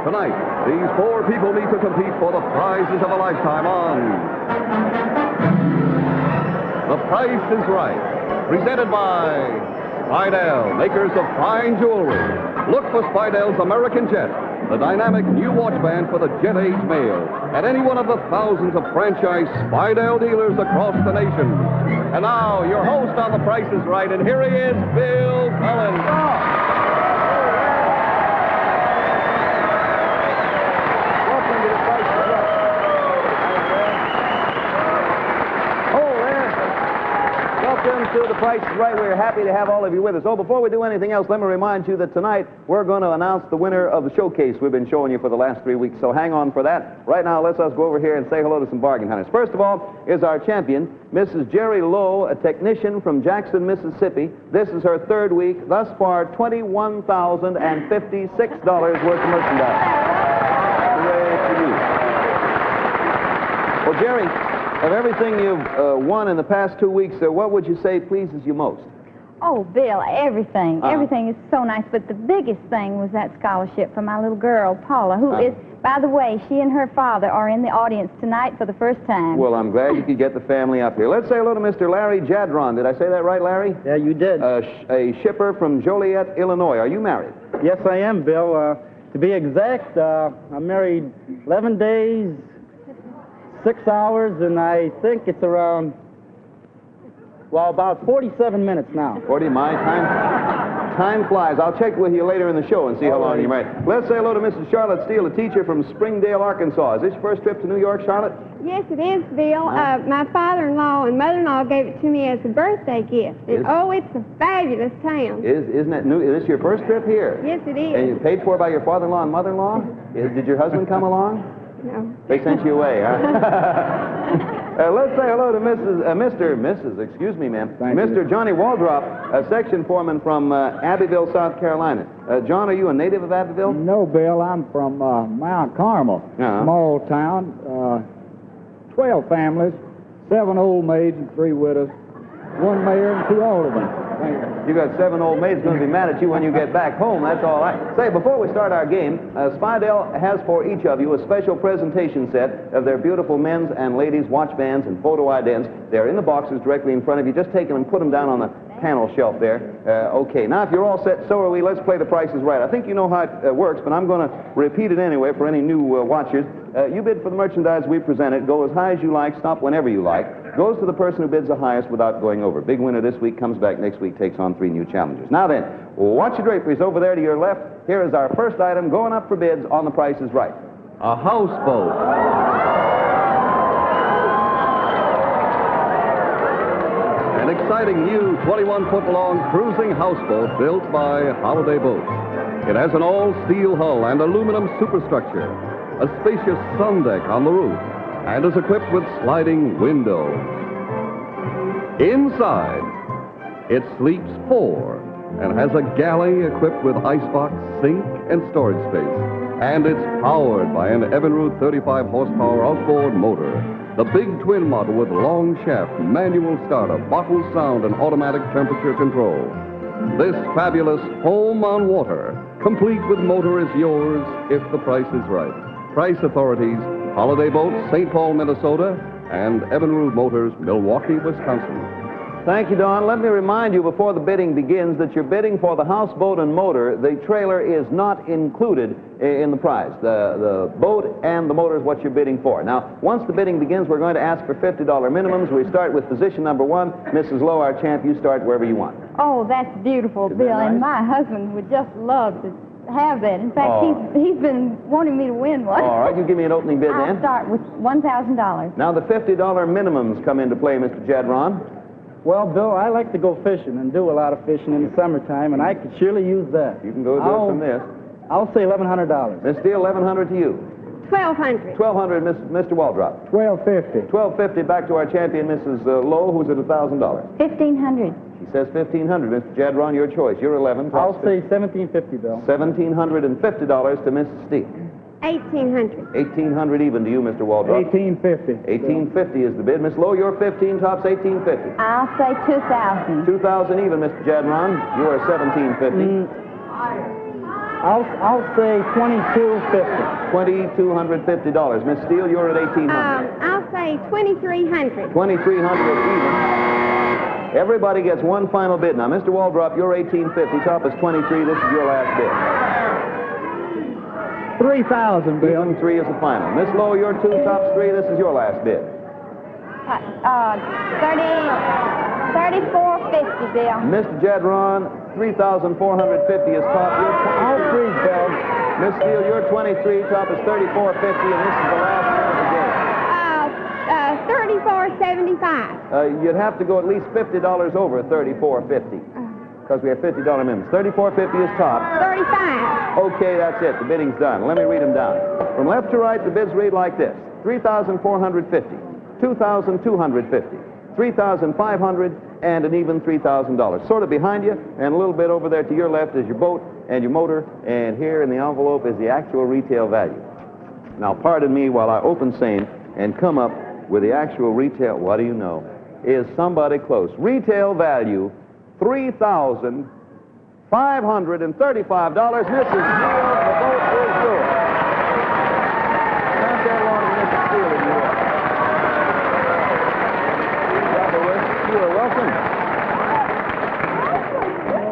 Tonight, these four people meet to compete for the prizes of a lifetime on The Price is Right, presented by Spidell, makers of fine jewelry. Look for Spidell's American Jet, the dynamic new watch band for the jet-age male, at any one of the thousands of franchise Spidell dealers across the nation. And now, your host on The Price is Right, and here he is, Bill Cullen. To The Price is Right. We're happy to have all of you with us. Oh, before we do anything else, let me remind you that tonight we're going to announce the winner of the showcase we've been showing you for the last 3 weeks, so hang on for that. Right now, let's us go over here and say hello to some bargain hunters. First of all is our champion, Mrs. Jerry Lowe, a technician from Jackson, Mississippi. This is her third week. Thus far, $21,056 worth of merchandise. Hooray for you. Well, Jerry, of everything you've won in the past 2 weeks, what would you say pleases you most? Oh, Bill, everything. Everything is so nice, but the biggest thing was that scholarship for my little girl, Paula, who is, by the way, she and her father are in the audience tonight for the first time. Well, I'm glad you could get the family up here. Let's say hello to Mr. Larry Jadron. Did I say that right, Larry? Yeah, you did. A shipper from Joliet, Illinois. Are you married? Yes, I am, Bill. To be exact, I'm married 11 days, 6 hours, and I think it's around, well, about 47 minutes now. 40, my time flies. I'll check with you later in the show and see how long you're married. Let's say hello to Mrs. Charlotte Steele, a teacher from Springdale, Arkansas. Is this your first trip to New York, Charlotte? Yes, it is, Bill. My father-in-law and mother-in-law gave it to me as a birthday gift. And, it's a fabulous town. Isn't that new? Is this your first trip here? Yes, it is. And you paid for it by your father-in-law and mother-in-law? Did your husband come along? No. They sent you away, huh? Let's say hello to Mrs. Excuse me, ma'am. Mr. Johnny Waldrop, a section foreman from Abbeville, South Carolina. John, are you a native of Abbeville? No, Bill. I'm from Mount Carmel, small town. 12 families, 7 old maids and 3 widows, 1 mayor and 2 aldermen. You got 7 old maids going to be mad at you when you get back home. That's all right. Say, before we start our game, Spidell has for each of you a special presentation set of their beautiful men's and ladies' watch bands and photo idents. They're in the boxes directly in front of you. Just take them and put them down on the panel shelf there. Okay, now if you're all set, so are we. Let's play The Price is Right. I think you know how it works, but I'm going to repeat it anyway for any new watchers. You bid for the merchandise we presented. Go as high as you like, stop whenever you like. Goes to the person who bids the highest without going over. Big winner this week, comes back next week, takes on 3 new challengers. Now then, watch your draperies over there to your left. Here is our first item going up for bids on The Price is Right. A houseboat. An exciting new 21-foot-long cruising houseboat built by Holiday Boats. It has an all-steel hull and aluminum superstructure, a spacious sun deck on the roof, and is equipped with sliding windows. Inside, it sleeps 4 and has a galley equipped with icebox, sink, and storage space. And it's powered by an Evinrude 35-horsepower outboard motor, the big twin model with long shaft, manual startup, bottle sound, and automatic temperature control. This fabulous home on water, complete with motor, is yours if the price is right. Price authorities: Holiday Boats, St. Paul, Minnesota, and Evinrude Motors, Milwaukee, Wisconsin. Thank you, Don. Let me remind you before the bidding begins that you're bidding for the houseboat and motor. The trailer is not included in the prize. The boat and the motor is what you're bidding for. Now, once the bidding begins, we're going to ask for $50 minimums. We start with position number 1. Mrs. Lowe, our champ, you start wherever you want. Oh, that's beautiful, Bill, nice? and my husband would just love to have that. In fact, he's been wanting me to win one. All right, you give me an opening bid I'll then. start with $1,000. Now, the $50 minimums come into play, Mr. Jadron. Well, Bill, I like to go fishing and do a lot of fishing in the summertime, and I could surely use that. You can go do it from this. I'll say $1,100. Miss Steele, $1,100 to you. $1,200. $1,200, Mr. Waldrop. $1,250. $1,250 back to our champion, Mrs. Lowe, who's at $1,000. $1,500. She says $1,500. Mr. Jadron, your choice. You're 11. I'll say $1,750, Bill. $1,750 to Mrs. Steele. $1,800. $1,800 even to you, Mr. Waldrop. $1,850. $1,850 is the bid. Miss Lowe, your 15 tops $1,850. I'll say $2,000. $2,000 even, Mr. Jadron. You are $1,750. I'll say $2,250. $2,250. Miss Steele, you're at $1,800. I'll say $2,300. $2,300 even. Everybody gets one final bid. Now, Mr. Waldrop, you're $1,850. Top is $23. This is your last bid. $3,000, Bill. Even 3 is the final. Miss Lowe, your 2, tops 3. This is your last bid. $34.50, Bill. Mr. Jadron, $3,450 is top. I'll freeze, Bill. Miss Steele, you're 23. Top is $34.50, and this is the last one of the game. $34.75. You'd have to go at least $50 over $34.50 because we have $50 minimums. $34.50 is top. $35. Okay, that's it. The bidding's done. Let me read them down. From left to right, the bids read like this: $3,450, $2,250, $3,500, and an even $3,000. Sort of behind you, and a little bit over there to your left is your boat and your motor, and here in the envelope is the actual retail value. Now, pardon me while I open same and come up with the actual retail. What do you know? Is somebody close? Retail value, $3,535. Mrs. Steele, the vote is yours. Not that long, Mrs. Steele, if you will. You are welcome.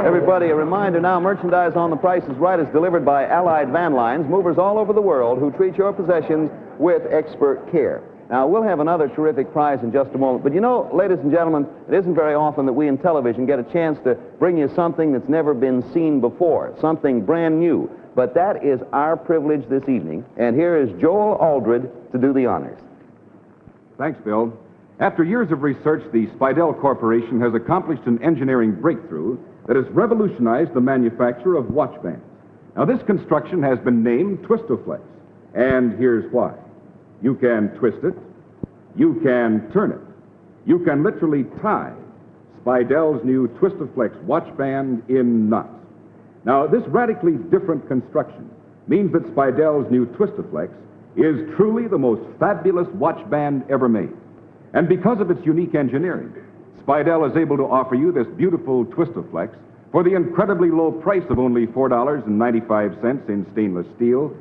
Everybody, a reminder now, merchandise on The Price is Right is delivered by Allied Van Lines, movers all over the world who treat your possessions with expert care. Now, we'll have another terrific prize in just a moment. But you know, ladies and gentlemen, it isn't very often that we in television get a chance to bring you something that's never been seen before, something brand new. But that is our privilege this evening. And here is Joel Aldred to do the honors. Thanks, Bill. After years of research, the Spidell Corporation has accomplished an engineering breakthrough that has revolutionized the manufacture of watch bands. Now, this construction has been named Twistoflex, and here's why. You can twist it, you can turn it, you can literally tie Spidell's new Twistoflex watch band in knots. Now, this radically different construction means that Spidell's new Twistoflex is truly the most fabulous watch band ever made. And because of its unique engineering, Spidell is able to offer you this beautiful Twistoflex for the incredibly low price of only $4.95 in stainless steel,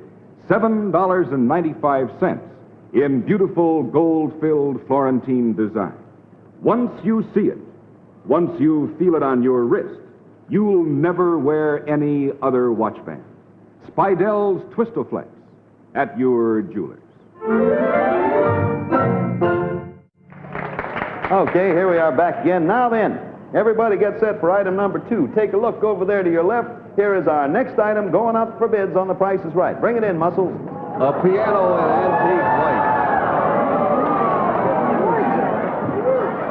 $7.95 in beautiful gold-filled Florentine design. Once you see it, once you feel it on your wrist, you'll never wear any other watch band. Spidell's Twistoflex at your jewelers. Okay, here we are back again. Now then, everybody get set for item number 2. Take a look over there to your left. Here is our next item going up for bids on The Price is Right. Bring it in, Muscles. A piano in antique white.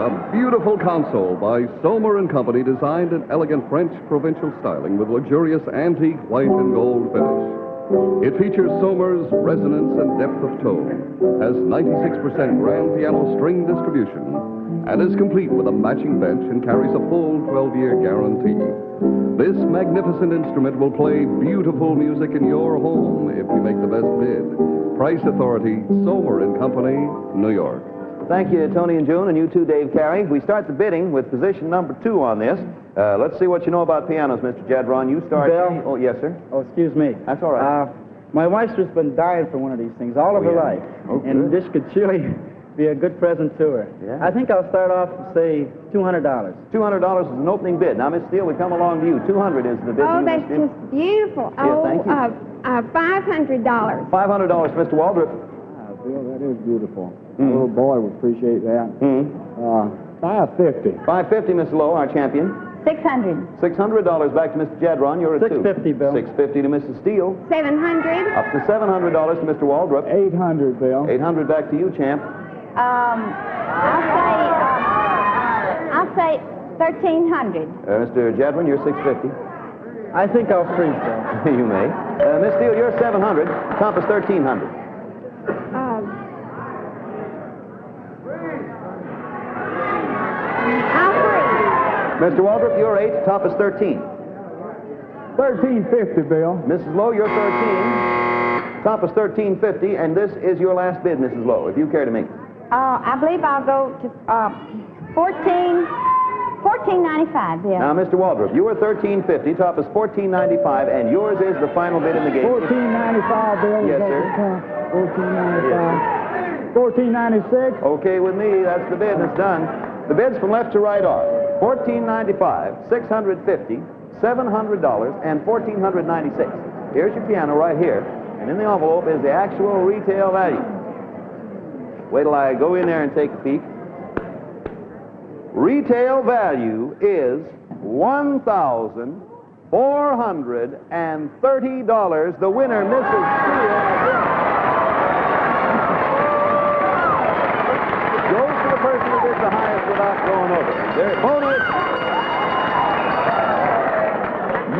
A beautiful console by Somer & Company, designed in elegant French provincial styling with luxurious antique white and gold finish. It features Somer's resonance and depth of tone, has 96% grand piano string distribution, and is complete with a matching bench and carries a full 12-year guarantee. This magnificent instrument will play beautiful music in your home if you make the best bid. Price Authority, Somer & Company, New York. Thank you, Tony and June, and you too, Dave Carey. We start the bidding with position number 2 on this. Let's see what you know about pianos, Mr. Jadron. You start. Bill? Oh, yes, sir. Oh, excuse me. That's all right. My wife's just been dying for one of these things all of her life. Oh, and good. this could surely be a good present to her. Yeah. I think I'll start off and say $200. $200 is an opening bid. Now, Miss Steele, we come along to you. $200 is the bid. Oh, you, that's Miss Steele. just beautiful. Yeah, thank you. $500. $500, Mr. Waldrop. Bill, that is beautiful. My little boy would appreciate that. $550. $550, Miss Lowe, our champion. $600. $600 back to Mr. Jadron. You're at 2. $650, Bill. $650 to Mrs. Steele. $700. Up to $700 to Mr. Waldrop. $800, Bill. $800 back to you, champ. I'll say $1,300. Mr. Jadron, you're $650. I think I'll freeze, Bill. You may. Miss Steele, you're $700. Top is $1,300. I'll freeze. Mr. Waldrop, you're 8. Top is 13. $1,350, Bill. Mrs. Lowe, you're 13. Top is $1,350, and this is your last bid, Mrs. Lowe, if you care to make it. I believe I'll go to $1,450. $14.95, Bill. Now, Mr. Waldrop, you were $13.50, top is $14.95, and yours is the final bid in the game. $14.95, Bill. Yes, sir. $14.95. $14.96. Okay with me, that's the bid, and it's done. The bids from left to right are $14.95, $650, $700, and $1,496. Here's your piano right here, and in the envelope is the actual retail value. Wait till I go in there and take a peek. Retail value is $1,430. The winner, Mrs. Steele, goes to the person who bids the highest without going over. Their bonus.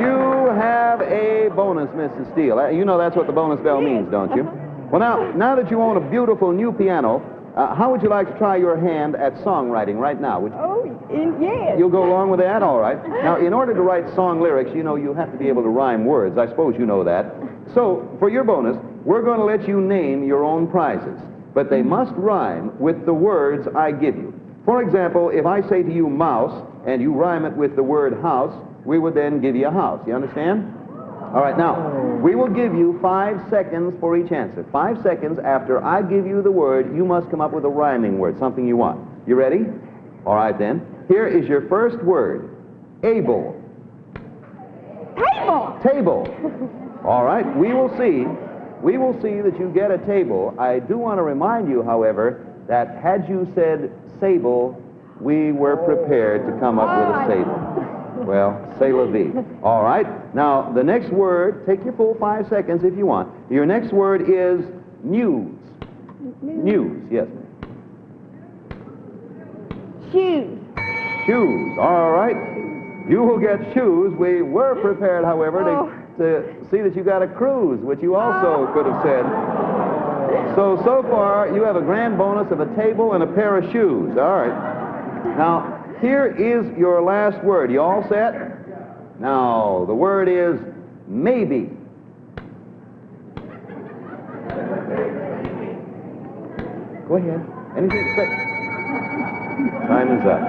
You have a bonus, Mrs. Steele. You know that's what the bonus bell means, don't you? Well, now that you own a beautiful new piano, how would you like to try your hand at songwriting right now? Yes. You'll go along with that? All right. Now, in order to write song lyrics, you know you have to be able to rhyme words. I suppose you know that. So, for your bonus, we're going to let you name your own prizes. But they must rhyme with the words I give you. For example, if I say to you mouse, and you rhyme it with the word house, we would then give you a house. You understand? All right, now, we will give you 5 seconds for each answer. 5 seconds after I give you the word, you must come up with a rhyming word, something you want. You ready? All right, then. Here is your first word. Able. Table. Table. All right, we will see. We will see that you get a table. I do want to remind you, however, that had you said sable, we were prepared to come up with a sable. Well, c'est la vie. All right. Now, the next word, take your full 5 seconds if you want. Your next word is news. News, yes. Shoes. Shoes. All right. You will get shoes. We were prepared, however, to see that you got a cruise, which you also could have said. So far, you have a grand bonus of a table and a pair of shoes. All right. Now, here is your last word. You all set? Now, the word is maybe. Go ahead. Anything to say? Time is up.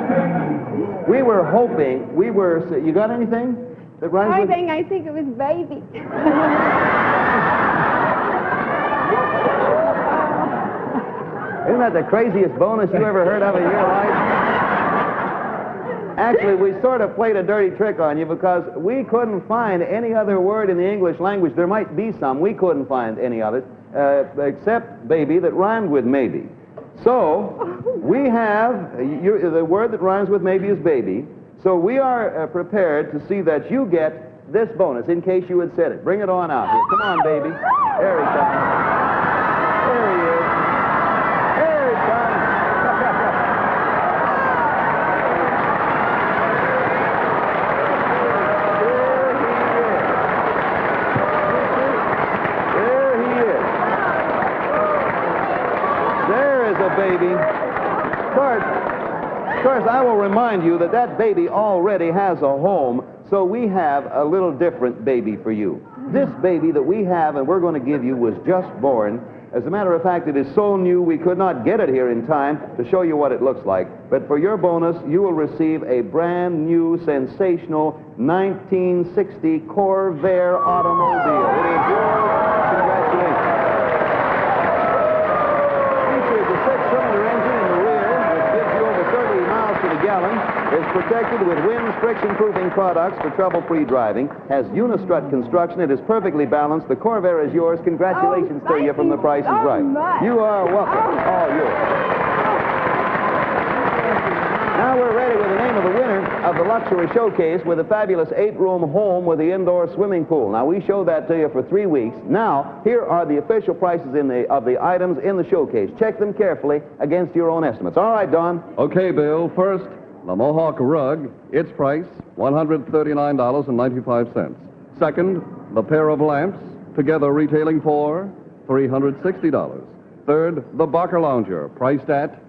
We were hoping, you got anything that rhymes with? I think it was baby. Isn't that the craziest bonus you ever heard of in your life? Actually, we sort of played a dirty trick on you because we couldn't find any other word in the English language. There might be some. We couldn't find any others except baby that rhymed with maybe. So we have, the word that rhymes with maybe is baby. So we are prepared to see that you get this bonus in case you had said it. Bring it on out here. Come on, baby. There he comes. There he is. There he comes. Baby. Of course, I will remind you that that baby already has a home, so we have a little different baby for you. This baby that we have and we're going to give you was just born. As a matter of fact, it is so new we could not get it here in time to show you what it looks like. But for your bonus, you will receive a brand new, sensational 1960 Corvair automobile. It is yours. Congratulations. Six-cylinder engine in the rear, which gives you over 30 miles to the gallon, is protected with wind friction-proofing products for trouble-free driving, has unistrut construction, it is perfectly balanced. The Corvair is yours. Congratulations to you from The Price is Right. Much. You are welcome. All yours. Now we're ready with the name of the winner of the luxury showcase with a fabulous 8-room home with the indoor swimming pool. Now, we showed that to you for 3 weeks. Now, here are the official prices of the items in the showcase. Check them carefully against your own estimates. All right, Don. Okay, Bill. First, the Mohawk rug. Its price, $139.95. Second, the pair of lamps, together retailing for $360. Third, the Barker lounger, priced at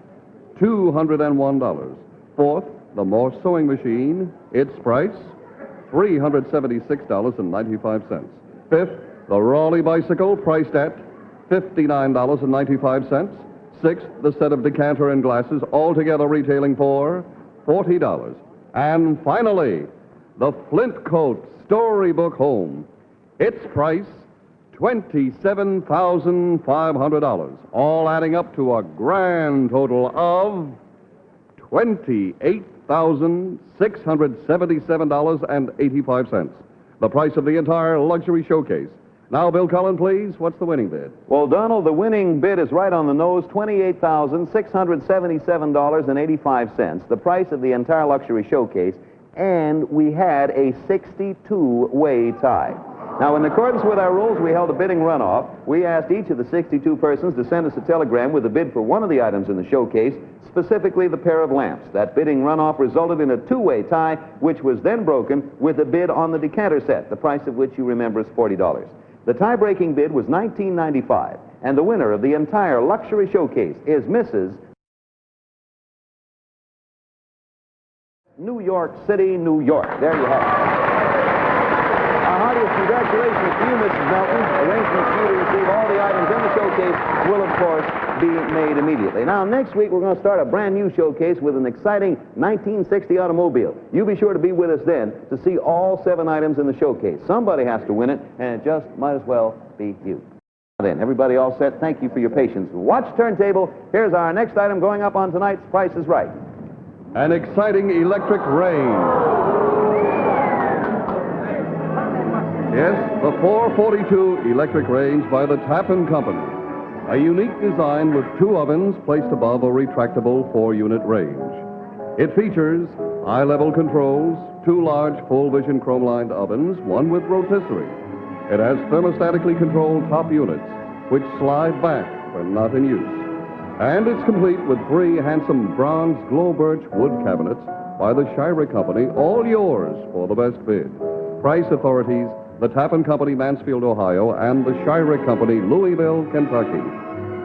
$201. Fourth, the Morse sewing machine. Its price, $376.95. Fifth, the Raleigh bicycle, priced at $59.95. Sixth, the set of decanter and glasses, altogether retailing for $40. And finally, the Flint Coat Storybook Home. Its price, $27,500, all adding up to a grand total of $28,677.85. The price of the entire luxury showcase. Now, Bill Cullen, please, what's the winning bid? Well, Donald, the winning bid is right on the nose, $28,677.85, the price of the entire luxury showcase, and we had a 62-way tie. Now, in accordance with our rules, we held a bidding runoff. We asked each of the 62 persons to send us a telegram with a bid for one of the items in the showcase, specifically the pair of lamps. That bidding runoff resulted in a two-way tie, which was then broken with a bid on the decanter set, the price of which you remember is $40. The tie-breaking bid was $19.95, and the winner of the entire luxury showcase is Mrs. New York City, New York. There you have it. Our heartiest congratulations to you, Mrs. Melton. Arrangements for you to receive all the items in the showcase will, of course, be made immediately. Now, next week, we're going to start a brand new showcase with an exciting 1960 automobile. You be sure to be with us then to see all 7 items in the showcase. Somebody has to win it, and it just might as well be you. Now then, everybody all set? Thank you for your patience. Watch turntable. Here's our next item going up on tonight's Price is Right. An exciting electric range. Yes, the 442 electric range by the Tpir Company. A unique design with 2 ovens placed above a retractable 4-unit range. It features high-level controls, 2 large full-vision chrome-lined ovens, one with rotisserie. It has thermostatically controlled top units, which slide back when not in use. And it's complete with 3 handsome bronze glow birch wood cabinets by the Shire Company, all yours for the best bid. Price authorities, the Tpir Company, Mansfield, Ohio, and the Shire Company, Louisville, Kentucky.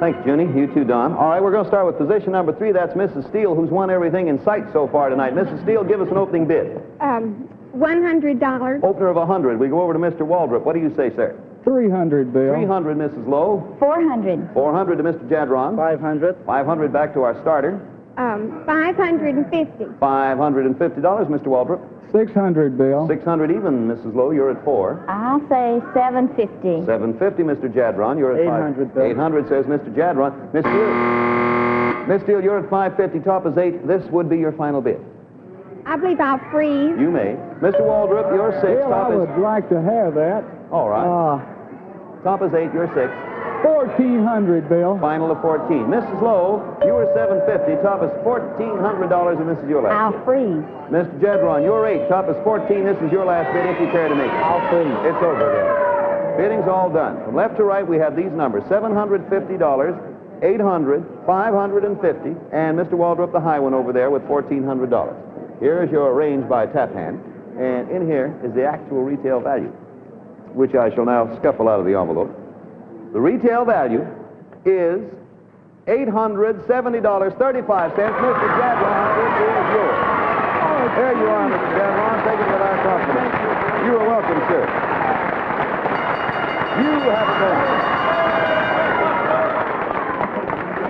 Thanks, Junie. You too, Don. All right, we're going to start with position number 3. That's Mrs. Steele, who's won everything in sight so far tonight. Mrs. Steele, give us an opening bid. $100. Opener of 100. We go over to Mr. Waldrop. What do you say, sir? 300, Bill. 300, Mrs. Lowe. 400. 400 to Mr. Jadron. 500. 500 back to our starter. $550. $550, Mr. Waldrop. 600, Bill. 600 even, Mrs. Lowe. You're at 4. I'll say 750. 750, Mr. Jadron. You're at 800, Bill. 800, says Mr. Jadron. Miss Steele. Miss Steele, you're at 550. Top is 8. This would be your final bid. I believe I'll freeze. You may. Mr. Waldrop, you're 6. Bill, Top I is... would like to have that. All right. Top is 8. You're 6. 1,400, Bill. Final of 14. Mrs. Lowe, you were 750. Top is $1,400, and this is your last I'll bid. freeze. Mr. Jadron, you're 8. Top is 14. This is your last bid if you care to make it. I'll freeze. It's over then. Bidding's all done. From left to right, we have these numbers: $750, $800, $550, and Mr. Waldrop, the high one over there, with $1,400. Here is your range by tap hand, and in here is the actual retail value, which I shall now scuffle out of the envelope. The retail value is $870.35. Mr. Jadron, it is yours. There you are, Mr. Jadron. Take it with our compliment. You are welcome, sir. You have a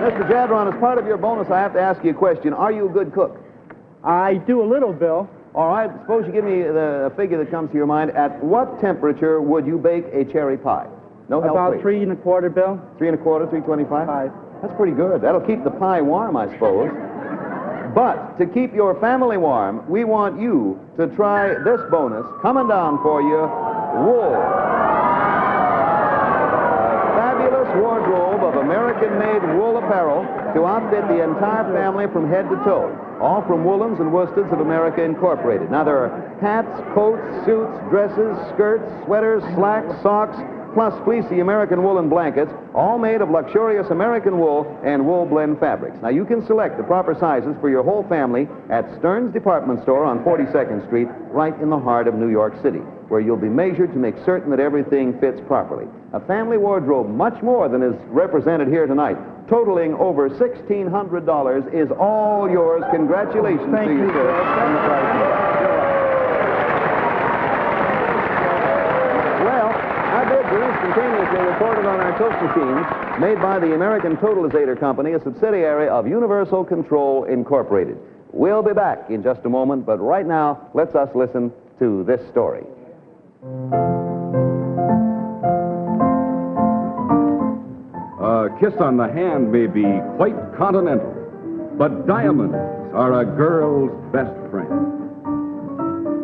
bonus. Mr. Jadron, as part of your bonus, I have to ask you a question. Are you a good cook? I do a little, Bill. All right. Suppose you give me the figure that comes to your mind. At what temperature would you bake a cherry pie? No help, About please. 3 1/4, Bill. 3 1/4, 325? 5. That's pretty good. That'll keep the pie warm, I suppose. But to keep your family warm, we want you to try this bonus coming down for you, wool. A fabulous wardrobe of American-made wool apparel to outfit the entire family from head to toe. All from Woolens and Worsteds of America Incorporated. Now, there are hats, coats, suits, dresses, skirts, sweaters, slacks, socks, plus fleecy American woolen blankets, all made of luxurious American wool and wool blend fabrics. Now, you can select the proper sizes for your whole family at Stearns Department Store on 42nd Street, right in the heart of New York City, where you'll be measured to make certain that everything fits properly. A family wardrobe much more than is represented here tonight, totaling over $1,600, is all yours. Congratulations to you, sir. Were instantaneously recorded on our Toast machines, made by the American Totalizator Company, a subsidiary of Universal Control Incorporated. We'll be back in just a moment, but right now, let's us listen to this story. A kiss on the hand may be quite continental, but diamonds are a girl's best friend.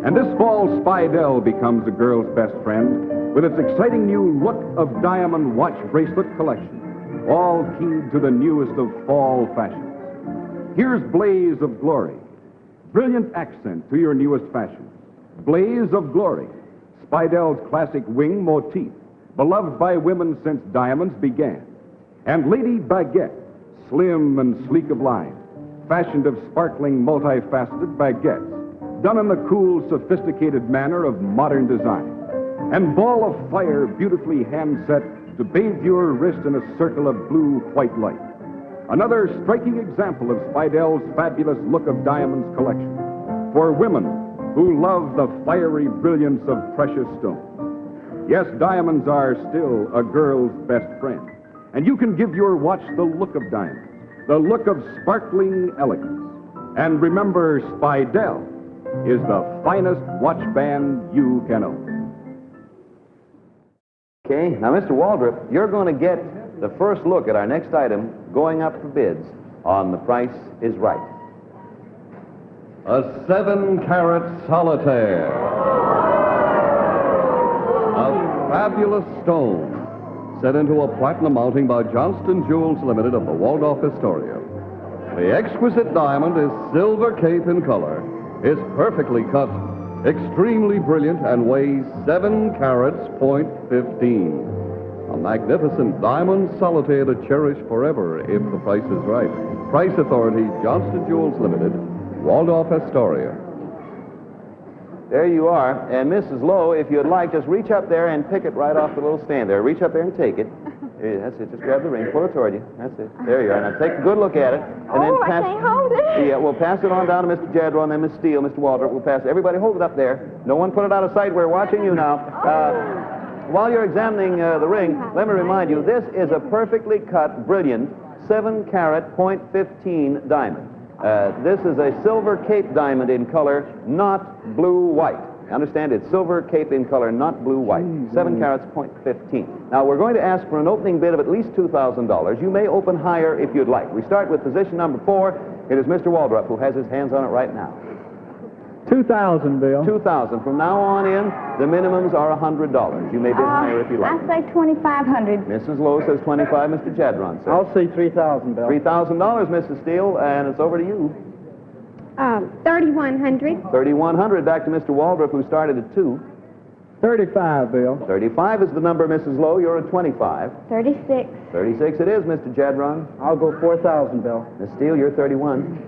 And this fall, Spidell becomes a girl's best friend with its exciting new Look of Diamond watch bracelet collection, all keyed to the newest of fall fashions. Here's Blaze of Glory, brilliant accent to your newest fashion. Blaze of Glory, Spidell's classic wing motif, beloved by women since diamonds began. And Lady Baguette, slim and sleek of line, fashioned of sparkling, multifaceted baguettes, done in the cool, sophisticated manner of modern design. And Ball of Fire, beautifully hand-set to bathe your wrist in a circle of blue-white light. Another striking example of Spidell's fabulous Look of Diamonds collection for women who love the fiery brilliance of precious stones. Yes, diamonds are still a girl's best friend. And you can give your watch the look of diamonds, the look of sparkling elegance. And remember, Spidell is the finest watch band you can own. Okay, now, Mr. Waldrop, you're going to get the first look at our next item going up for bids on The Price is Right. A 7-carat solitaire. A fabulous stone set into a platinum mounting by Johnston Jewels Limited of the Waldorf Astoria. The exquisite diamond is silver cape in color, is perfectly cut, extremely brilliant, and weighs 7 carats, .15. A magnificent diamond solitaire to cherish forever if the price is right. Price Authority, Johnston Jewels Limited, Waldorf Astoria. There you are. And Mrs. Lowe, if you'd like, just reach up there and pick it right off the little stand there. Reach up there and take it. That's it. Just grab the ring. Pull it toward you. That's it. There you are. Now take a good look at it. And then I can't hold it. Yeah, we'll pass it on down to Mr. Jadron, then Miss Steele, Mr. Waldrop. We'll pass it. Everybody hold it up there. No one put it out of sight. We're watching you now. While you're examining the ring, let me remind you, this is a perfectly cut, brilliant 7-carat .15 diamond. This is a silver cape diamond in color, not blue-white. Understand, it's silver cape in color, not blue-white. 7 carats .15. Now, we're going to ask for an opening bid of at least $2,000. You may open higher if you'd like. We start with position number 4. It is Mr. Waldrop who has his hands on it right now. 2,000, Bill. 2,000. From now on in, the minimums are $100. You may bid higher if you like. I say 2,500. Mrs. Lowe says 25. Mr. Jadron says. I'll say 3,000, Bill. $3,000, Mrs. Steele, and it's over to you. 3,100. 3,100. Back to Mr. Waldrop, who started at 2. 35, Bill. 35 is the number, Mrs. Lowe. You're at 25. 36. 36 it is, Mr. Jadron. I'll go 4,000, Bill. Miss Steele, you're 31.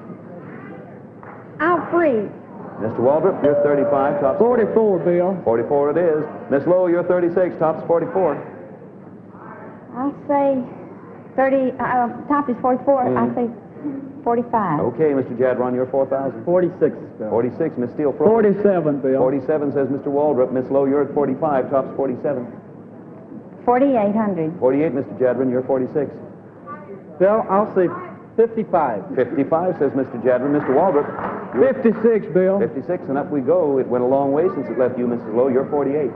I'll freeze. Mr. Waldrop, you're 35. Tops 44, Bill. 44 it is. Miss Lowe, you're 36. Tops 44. I'll say 30. Top is 44. I'll say 45. Okay, Mr. Jadron, you're 4,000. 46, Bill. 46, Miss Steele. 47, Bill. 47 says Mr. Waldrop. Miss Lowe, you're at 45. Tops 47. 4,800. 48, Mr. Jadron, you're 46. Bill, I'll say 55. 55 says Mr. Jadron. Mr. Waldrop. 56, Bill. 56, and up we go. It went a long way since it left you, Mrs. Lowe. You're 48.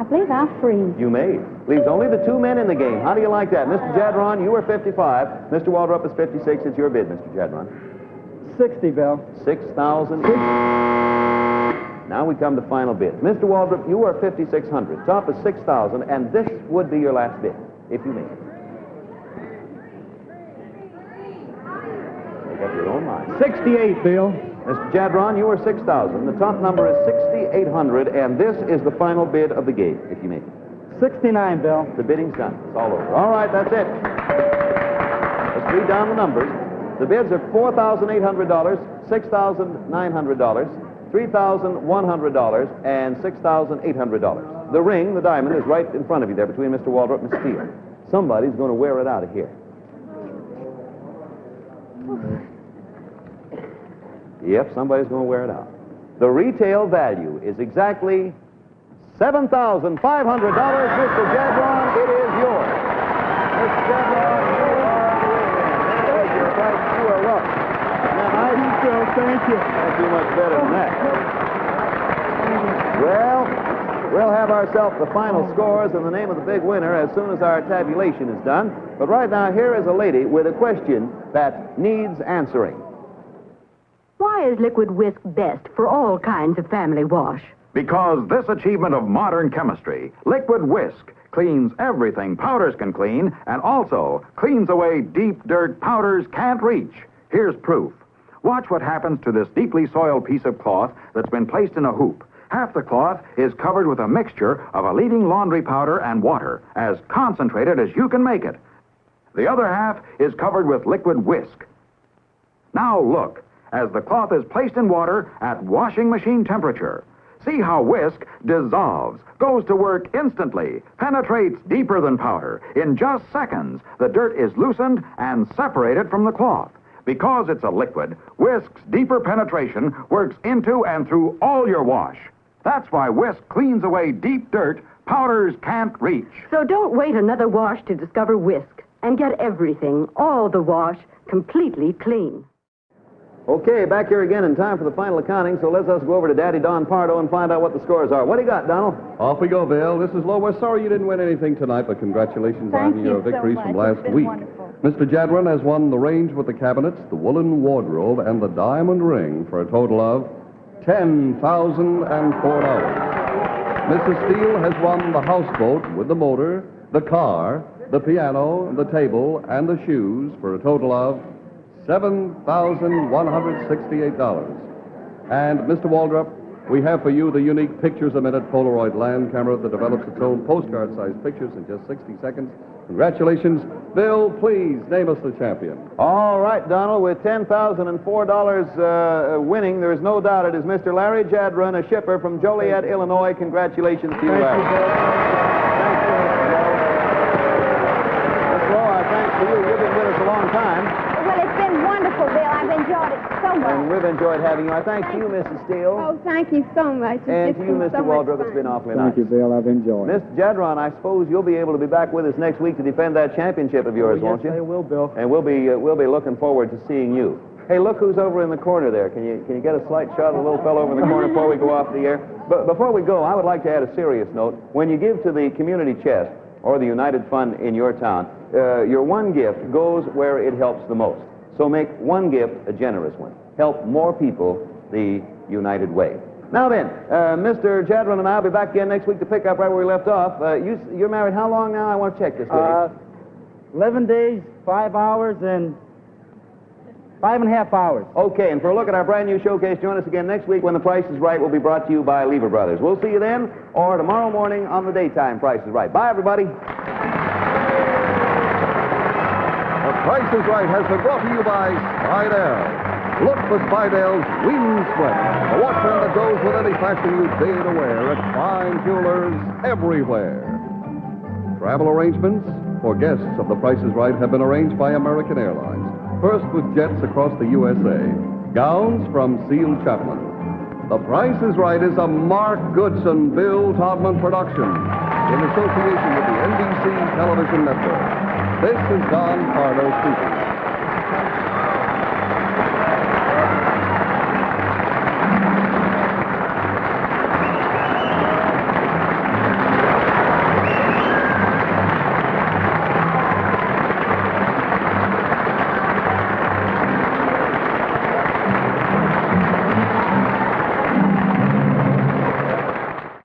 I believe I'll freeze. You may. Leaves only the 2 men in the game. How do you like that? Mr. Jadron, you were 55. Mr. Waldrop is 56. It's your bid, Mr. Jadron. 60, Bill. 6,000. Now we come to final bid. Mr. Waldrop, you are 5,600. Top is 6,000, and this would be your last bid, if you may. Make up your own mind. 68, Bill. Mr. Jadron, you are 6,000. The top number is 6,800, and this is the final bid of the game, if you may. 69, Bill. The bidding's done. It's all over. All right, that's it. Let's read down the numbers. The bids are $4,800, $6,900, $3,100, and $6,800. The ring, the diamond, is right in front of you there between Mr. Waldrop and Miss Steele. Somebody's going to wear it out of here. Yep, somebody's going to wear it out. The retail value is exactly $7,500. Mr. Jadron, it is yours. Mr. Jadron, you are the winner. There's your price. You are welcome. do much better than that. Well, we'll have ourselves the final scores and the name of the big winner as soon as our tabulation is done. But right now, here is a lady with a question that needs answering. Why is liquid whisk best for all kinds of family wash? Because this achievement of modern chemistry, liquid whisk, cleans everything powders can clean and also cleans away deep dirt powders can't reach. Here's proof. Watch what happens to this deeply soiled piece of cloth that's been placed in a hoop. Half the cloth is covered with a mixture of a leading laundry powder and water, as concentrated as you can make it. The other half is covered with liquid whisk. Now look, as the cloth is placed in water at washing machine temperature. See how whisk dissolves, goes to work instantly, penetrates deeper than powder. In just seconds, the dirt is loosened and separated from the cloth. Because it's a liquid, whisk's deeper penetration works into and through all your wash. That's why whisk cleans away deep dirt powders can't reach. So don't wait another wash to discover whisk and get everything, all the wash, completely clean. Okay, back here again in time for the final accounting, so let's us go over to Daddy Don Pardo and find out what the scores are. What do you got, Donald? Off we go, Bill. This is Lo. We're sorry you didn't win anything tonight, but congratulations on your victories from last week. Wonderful. Mr. Jadron has won the range with the cabinets, the woolen wardrobe, and the diamond ring for a total of $10,004. Mrs. Steele has won the houseboat with the motor, the car, the piano, the table, and the shoes for a total of $7,168. And, Mr. Waldrop, we have for you the unique pictures-a-minute Polaroid land camera that develops its own postcard-sized pictures in just 60 seconds. Congratulations. Bill, please name us the champion. All right, Donald, with $10,004 winning, there is no doubt it is Mr. Larry Jadron, a shipper from Joliet, Illinois. Congratulations to you, Larry. Miss Laura, thanks to you. You've been with us a long time. Well, it's been wonderful, Bill. I've enjoyed it so much. And we've enjoyed having you. I thank you, Mrs. Steele. Oh, thank you so much. And It's to you, been Mr. so much Waldrop, it's fun. been awfully nice. Thank you, Bill. I've enjoyed it. Mr. Jadron, I suppose you'll be able to be back with us next week to defend that championship of yours, won't you? Yes, I will, Bill. And we'll be looking forward to seeing you. Hey, look who's over in the corner there. Can you get a slight shot of the little fellow over in the corner before we go off the air? But before we go, I would like to add a serious note. When you give to the community chest or the United Fund in your town, your one gift goes where it helps the most. So make one gift a generous one. Help more people the United way. Now then, Mr. Jadron and I will be back again next week to pick up right where we left off. You're married how long now? I want to check this with you. 11 days, 5 hours, and 5.5 hours. Okay, and for a look at our brand new showcase, join us again next week when The Price is Right will be brought to you by Lever Brothers. We'll see you then, or tomorrow morning on the daytime Price is Right. Bye, everybody. The Price is Right has been brought to you by Spidell. Look for Spidell's Wing Sweat, the watch band that goes with any fashion you dare to wear at fine jewelers everywhere. Travel arrangements for guests of The Price is Right have been arranged by American Airlines. First with jets across the USA. Gowns from Seal Chapman. The Price is Right is a Mark Goodson, Bill Todman production in association with the NBC Television Network. This is Don Pardo speaking.